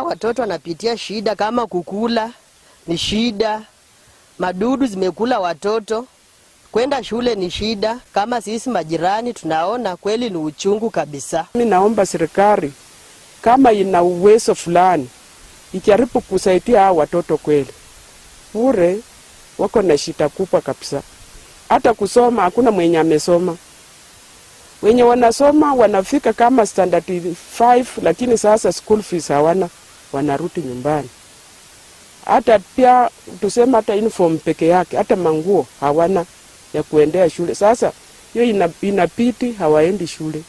Watoto wanapitia shida kama kukula ni shida, madudu zimekula watoto, kwenda shule ni shida. Kama sisi majirani tunaona kweli ni uchungu kabisa. Mimi naomba serikali kama ina uwezo fulani ijaribu kusaidia hao watoto kweli. Bure wako na shida kubwa kabisa. Hata kusoma hakuna mwenye amesoma. Wenye wanasoma wanafika kama standard 5 lakini sasa school fees hawana, wanarudi nyumbani. Hata pia tuseme hata uniform peke yake, hata manguo hawana ya kuendea shule. Sasa hiyo inapiti hawaendi shule.